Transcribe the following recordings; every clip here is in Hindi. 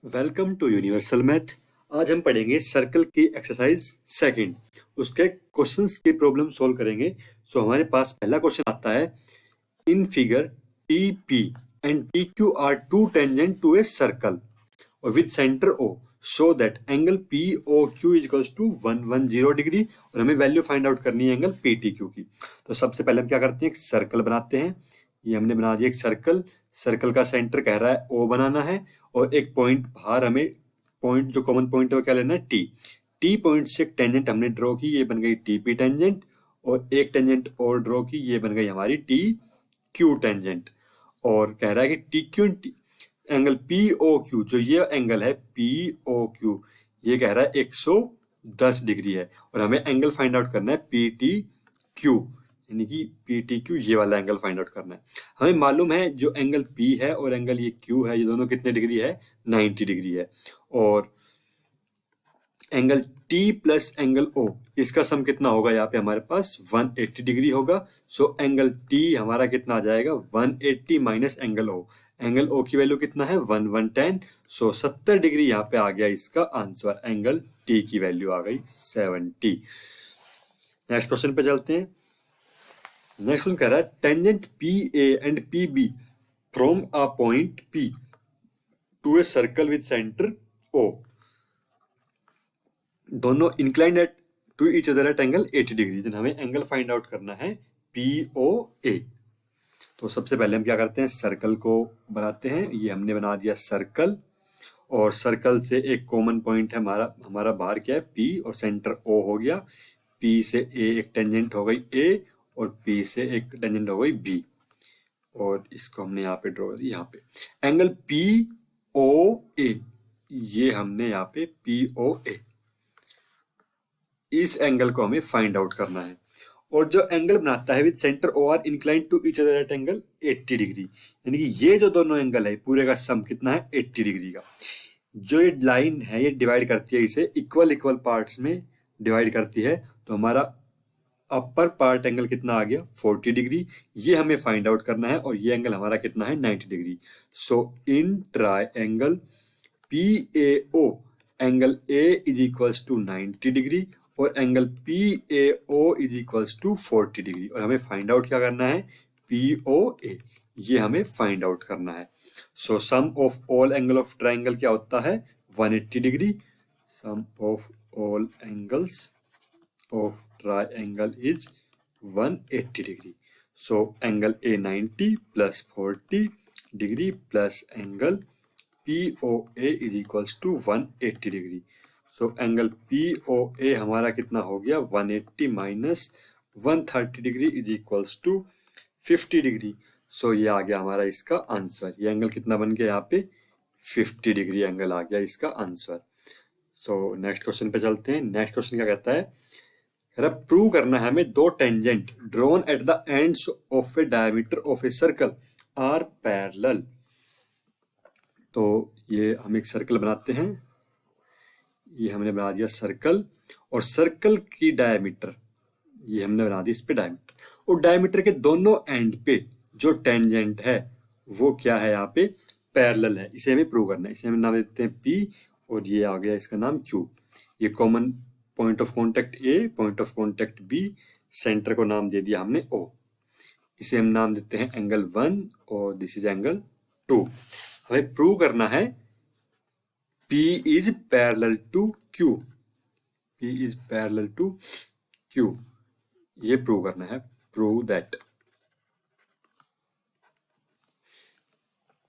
Welcome to universal math. आज हम पढ़ेंगे सर्कल की एक्सरसाइज सेकंड, उसके क्वेश्चंस की प्रॉब्लम सॉल्व करेंगे। सो हमारे पास पहला क्वेश्चन आता है, in figure T P and T Q are two tangent to a circle और with centre O show that angle P O Q is equals to 110 degree और हमें वैल्यू फाइंड आउट करनी है एंगल पी टी क्यू की। तो सबसे पहले हम क्या करते हैं, एक सर्कल बनाते हैं। ये हमने बना दिया एक सर्कल। सर्कल का सेंटर कह रहा है ओ बनाना है और एक पॉइंट बाहर हमें पॉइंट जो कॉमन पॉइंट है वो क्या लेना है, टी। टी पॉइंट से एक टेंजेंट हमने ड्रॉ की, ये बन गई टी पी टेंजेंट। और एक टेंजेंट और ड्रॉ की, ये बन गई हमारी टी क्यू टेंजेंट। और कह रहा है कि T Q angle P O Q, जो ये एंगल है पी ओ क्यू, ये कह रहा है 110 डिग्री है और हमें एंगल फाइंड आउट करना है पी टी क्यू, यानी कि पी टी क्यू ये वाला एंगल फाइंड आउट करना है। हमें मालूम है जो एंगल पी है और एंगल ये क्यू है, ये दोनों कितने डिग्री है, 90 डिग्री है। और angle T plus angle O, इसका सम कितना होगा, यहाँ पे हमारे पास 180 डिग्री होगा। सो एंगल टी हमारा कितना आ जाएगा, 180 minus angle O. Angle O की वैल्यू कितना है, 110। सो 70 डिग्री यहाँ पे आ गया इसका आंसर। एंगल टी की वैल्यू आ गई 70। नेक्स्ट क्वेश्चन पे चलते हैं। नेक्स्ट क्वेश्चन कह रहा है, tangent P A and P B from a point P to a circle with centre O, दोनों inclined at to each other at angle 80 degree. Then हमें एंगल फाइंड आउट करना है पी ओ ए। तो सबसे पहले हम क्या करते हैं, सर्कल को बनाते हैं। ये हमने बना दिया सर्कल और सर्कल से एक कॉमन पॉइंट है हमारा, बाहर क्या है पी और सेंटर ओ हो गया। पी से ए एक टेंजेंट हो गई ए और पी से एक टेंजेंट हो गई बी और इसको हमने यहाँ पे ड्रॉ कर दिया। यहाँ पे एंगल पी ओ ए, ये हमने यहाँ पे पी ओ ए, इस एंगल को हमें फाइंड आउट करना है। और जो एंगल बनाता है with centre O are inclined to each other at angle 80 degree, यानी कि ये जो दोनों एंगल है पूरे का सम कितना है, 80 डिग्री का। जो ये लाइन है ये डिवाइड करती है, इसे इक्वल इक्वल पार्ट्स में डिवाइड करती है। तो हमारा अपर पार्ट एंगल कितना आ गया, 40 डिग्री। ये हमें फाइंड आउट करना है और ये एंगल हमारा कितना है, 90 degree. So in triangle P A O, angle A is equals to 90 degree और angle P A O is equals to 40 degree. और हमें फाइंड आउट क्या करना है, पी ओ ए, ये हमें फाइंड आउट करना है। So sum of all angle of triangle क्या होता है, 180 degree. Sum of all angles of triangle is 180 degree. So angle A 90 plus 40 degree plus angle POA is equals to 180 degree. So angle POA हमारा कितना हो गया, 180 minus 130 degree is equals to 50 degree. So ये आ गया हमारा इसका आंसर। ये एंगल कितना बन गया, यहाँ पे 50 डिग्री एंगल आ गया इसका आंसर। सो नेक्स्ट क्वेश्चन पे चलते हैं। नेक्स्ट क्वेश्चन क्या कहता है, प्रूव करना है हमें दो tangent drawn at the ends of a diameter of a circle are parallel. तो ये हम एक सर्कल बनाते हैं। ये हमने बना दिया सर्कल और सर्कल की डायमीटर ये हमने बना दी इस पे डायमीटर, और डायमीटर के दोनों एंड पे जो टेंजेंट है वो क्या है, यहाँ पे पैरेलल है। इसे हमें प्रूव करना है। इसे हम नाम देते हैं पी और ये आ गया इसका नाम क्यू। ये common point of contact A, point of contact B, centre को नाम दे दिया हमने ओ। इसे हम नाम देते हैं एंगल 1 और दिस इज एंगल 2। हमें प्रूव करना है P is parallel to Q, P is parallel to Q, ये प्रूव करना है, प्रूव दैट।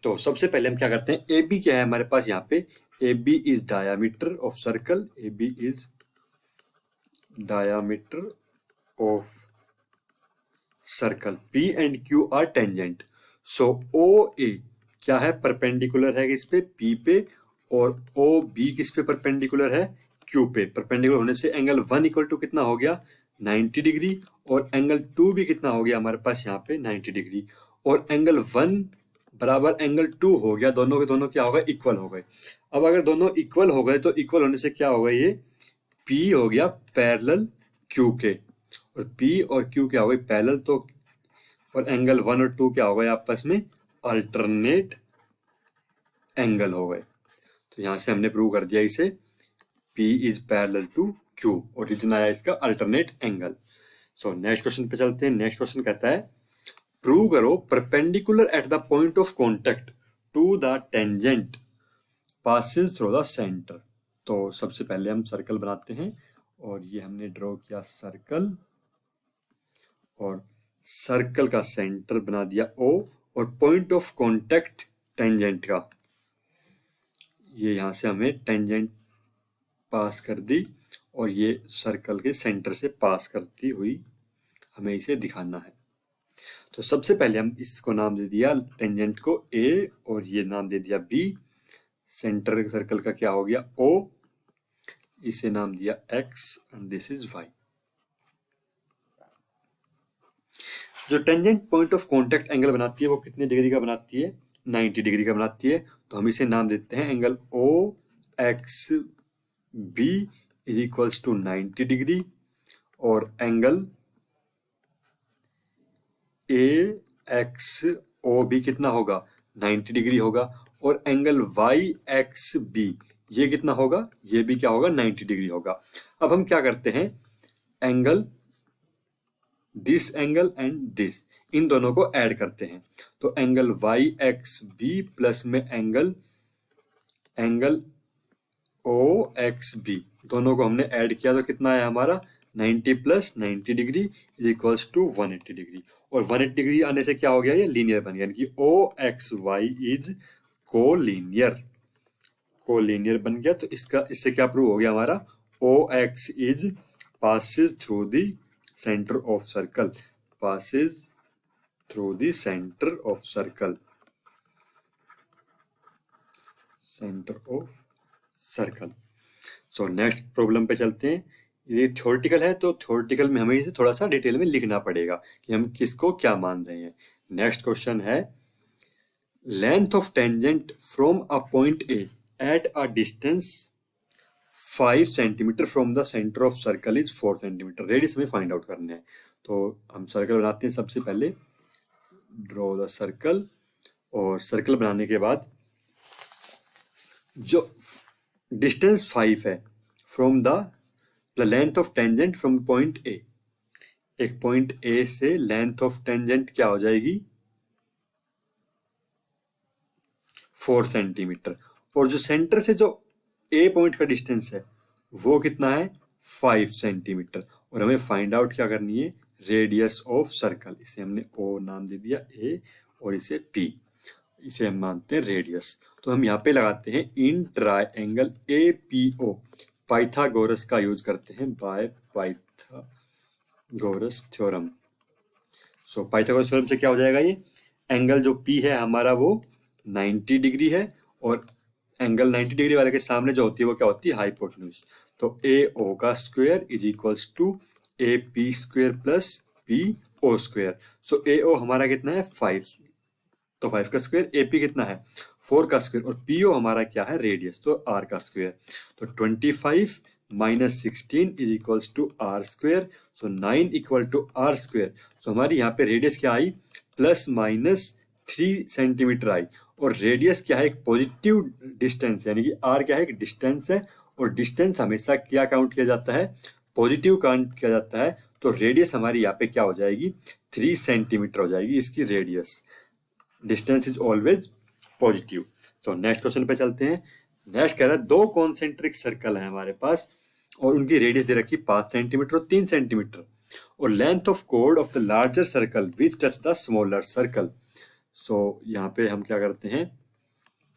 तो सबसे पहले हम क्या करते हैं, ए बी क्या है हमारे पास, यहाँ पे A B is diameter of circle, A B is diameter of circle, P and Q are tangent. So OA क्या है, परपेंडिकुलर है किस पे, P पे, और OB किस पे परपेंडिकुलर है, Q पे। परपेंडिकुलर होने से एंगल 1 इक्वल टू कितना हो गया, 90 डिग्री, और एंगल 2 भी कितना हो गया हमारे पास यहाँ पे 90 डिग्री, और एंगल 1 बराबर एंगल 2 हो गया। दोनों के दोनों क्या हो गए, इक्वल हो गए। अब अगर दोनों इक्वल हो गए तो इक्वल होने से क्या होगा, ये P हो गया पैरेलल Q के, और P और Q क्या हो गई पैरेलल, तो और एंगल 1 और 2 क्या हो गए आपस में अल्टरनेट एंगल हो गए। तो यहाँ से हमने प्रूव कर दिया इसे P is parallel to Q और रीजन आया इसका alternate angle. So next question पे चलते हैं। नेक्स्ट क्वेश्चन कहता है प्रूव करो perpendicular at the point of contact to the tangent passes through the centre. तो सबसे पहले हम सर्कल बनाते हैं और ये हमने ड्रॉ किया सर्कल और सर्कल का सेंटर बना दिया O और पॉइंट ऑफ कॉन्टेक्ट टेंजेंट का, ये यहाँ से हमें टेंजेंट पास कर दी और ये सर्कल के सेंटर से पास करती हुई हमें इसे दिखाना है। तो सबसे पहले हम इसको नाम दे दिया टेंजेंट को A और ये नाम दे दिया B। सेंटर सर्कल का क्या हो गया O, इसे नाम दिया X and this is Y। जो tangent point of contact angle बनाती है वो कितने डिग्री का बनाती है? 90 डिग्री का बनाती है। तो हम इसे नाम देते हैं angle OXB is equals to 90 degree और एंगल AXOB कितना होगा? 90 डिग्री होगा और एंगल YXB ये कितना होगा? ये भी क्या होगा? 90 डिग्री होगा। अब हम क्या करते हैं, angle this angle and this, इन दोनों को ऐड करते हैं। तो एंगल YXB प्लस में एंगल OXB दोनों को हमने ऐड किया तो कितना है हमारा? 90 plus 90 degree is equals to 180 degree और 180 डिग्री आने से क्या हो गया? ये लीनियर बन गया, यानी कि OXY इज कोलीनियर बन गया। तो इससे क्या प्रूव हो गया हमारा? OX is passes through the center of circle, passes through the center of circle, center of circle। So next problem पे चलते हैं। ये थ्योरेटिकल है तो थ्योरेटिकल में हमें इसे थोड़ा सा डिटेल में लिखना पड़ेगा कि हम किसको क्या मान रहे हैं। नेक्स्ट क्वेश्चन है length of tangent from a point A at a distance 5 centimetre from the centre of circle is 4 centimetre. Radius हमें फाइंड आउट करना है। तो हम सर्कल बनाते हैं। सबसे पहले ड्रॉ द सर्कल और सर्कल बनाने के बाद जो डिस्टेंस 5 है from the length of tangent from point A, एक पॉइंट ए से लेंथ ऑफ टेंजेंट क्या हो जाएगी? 4 सेंटीमीटर और जो सेंटर से जो ए पॉइंट का डिस्टेंस है वो कितना है? 5 सेंटीमीटर और हमें फाइंड आउट क्या करनी है? Radius of circle. इसे हमने O नाम दे दिया A और इसे P, इसे हम मानते हैं रेडियस। तो हम यहाँ पे लगाते हैं इन ट्राइंगल APO, पाइथागोरस का यूज करते हैं by Pythagoras theorem. So Pythagoras theorem से क्या हो जाएगा? ये एंगल जो P है हमारा वो 90 डिग्री है और एंगल 90 डिग्री वाले के सामने जो होती है वो क्या होती है? हाइपोटेन्यूज। तो AO का square is equals to AP square plus PO square. So AO हमारा कितना है? 5, तो 5 का स्क्वायर। AP कितना है? 4 का स्क्वायर और PO हमारा क्या है? रेडियस, तो R का स्क्वायर। तो 25 minus 16 is equals to R square. So 9 equal to R square. So हमारी यहाँ पे रेडियस क्या आई? प्लस माइनस 3 सेंटीमीटर आई और रेडियस क्या है? एक पॉजिटिव डिस्टेंस, यानी कि R क्या है? एक डिस्टेंस है और डिस्टेंस हमेशा क्या काउंट किया जाता है? पॉजिटिव काउंट किया जाता है। तो रेडियस हमारी यहाँ पे क्या हो जाएगी? 3 सेंटीमीटर हो जाएगी इसकी radius. Distance is always positive. तो नेक्स्ट क्वेश्चन पे चलते हैं। नेक्स्ट कह रहा है 2 कॉन्सेंट्रिक सर्कल है हमारे पास और उनकी रेडियस दे रखी 5 सेंटीमीटर और 3 सेंटीमीटर और लेंथ ऑफ कोड of the larger circle which touch the smaller circle. So यहाँ पे हम क्या करते हैं?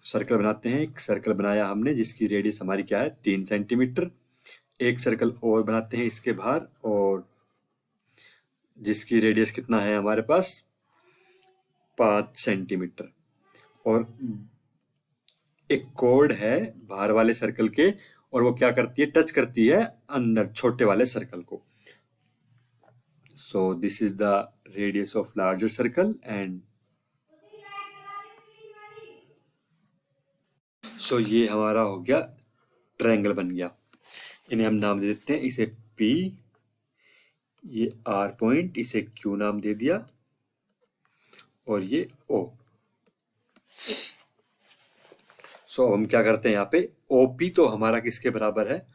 सर्कल बनाते हैं। एक सर्कल बनाया हमने जिसकी रेडियस हमारी क्या है? 3 सेंटीमीटर। एक सर्कल और बनाते हैं इसके बाहर और जिसकी रेडियस कितना है हमारे पास? 5 सेंटीमीटर और एक कोड है बाहर वाले सर्कल के और वो क्या करती है? टच करती है अंदर छोटे वाले सर्कल को। So this is the radius of larger circle and so ये हमारा हो गया ट्रायंगल बन गया। इन्हें हम नाम दे देते हैं, इसे P, ये R पॉइंट, इसे Q नाम दे दिया और ये O। सो हम क्या करते हैं यहाँ पे, OP तो हमारा किसके बराबर है,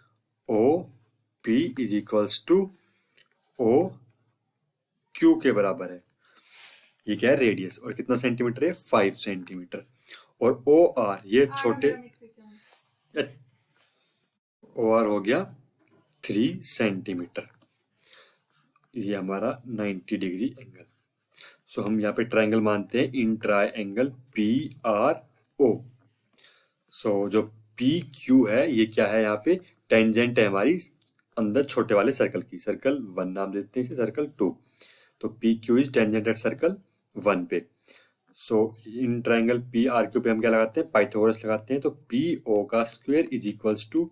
OP is equals to OQ के बराबर है। ये क्या है, रेडियस, और कितना सेंटीमीटर है, 5 सेंटीमीटर। और OR ये छोटे, OR हो गया 3 सेंटीमीटर। ये हमारा 90 डिग्री एंगल। सो हम यहाँ पे ट्रायंगल मानते हैं इन ट्रायंगल PRO। सो जो PQ है ये क्या है, यहाँ पे टेंजेंट है हमारी अंदर छोटे वाले सर्कल की, सर्कल 1 नाम देते हैं इसे, सर्कल 2। तो PQ is tangent at circle 1 पे। सो इन ट्रायंगल PRQ पे हम क्या लगाते हैं, पाइथागोरस लगाते हैं। तो PO का square is equals to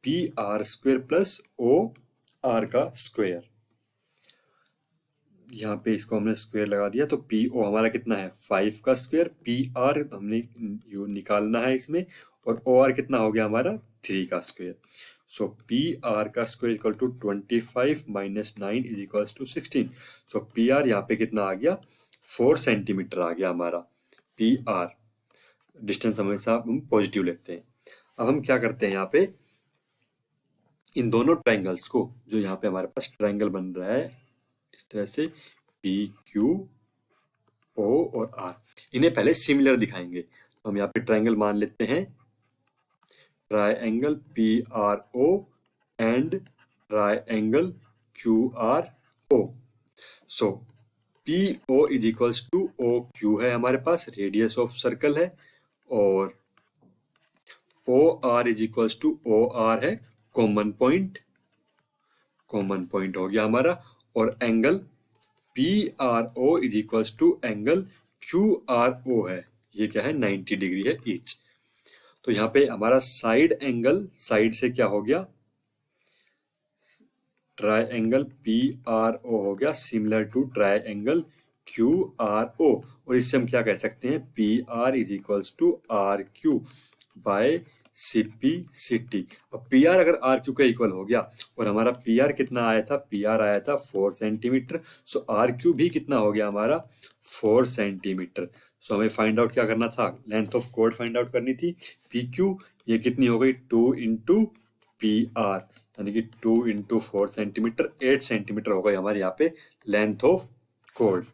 PR square plus OR का स्क्वायर। यहाँ पे इसको हमने स्क्वायर लगा दिया, तो PO हमारा कितना है, 5 का स्क्वायर, PR हमने निकालना है इसमें, और OR कितना हो गया हमारा, 3 का स्क्वायर। सो PR का square equal to 25 minus 9 is equals to 16। So PR यहाँ पे कितना आ गया, 4 सेंटीमीटर आ गया हमारा PR। डिस्टेंस हमेशा हम पॉजिटिव लेते हैं। अब हम क्या करते हैं यहाँ पे, इन दोनों ट्रायंगल्स को, जो यहाँ पे हमारे पास ट्रायंगल बन रहा है इस तरह से, PQ O और R, इन्हें पहले सिमिलर दिखाएंगे। तो हम यहाँ पे ट्रायंगल मान लेते हैं, triangle PRO and triangle QRO। So PO is equals to OQ है हमारे पास, रेडियस ऑफ सर्कल है, और OR is equals to OR है कॉमन पॉइंट, कॉमन पॉइंट हो गया हमारा। और angle PRO is equals to angle QRO है, ये क्या है, 90 डिग्री है ईच। तो यहाँ पे हमारा साइड एंगल, साइड से क्या हो गया, ट्रायंगल PRO हो गया सिमिलर टू ट्रायंगल QRO। और इससे हम क्या कह सकते हैं, PR is equals to RQ by CP/CT। अब PR अगर RQ का इक्वल हो गया, और हमारा PR कितना आया था, PR आया था 4 सेंटीमीटर। सो RQ भी कितना हो गया हमारा, 4 सेंटीमीटर। सो हमें फाइंड आउट क्या करना था, length of chord find out करनी थी। PQ ये कितनी हो गई, 2 इंटू PR, यानी कि 2 इंटू 4 सेंटीमीटर, 8 सेंटीमीटर हो गई हमारे यहाँ पे लेंथ ऑफ कॉर्ड।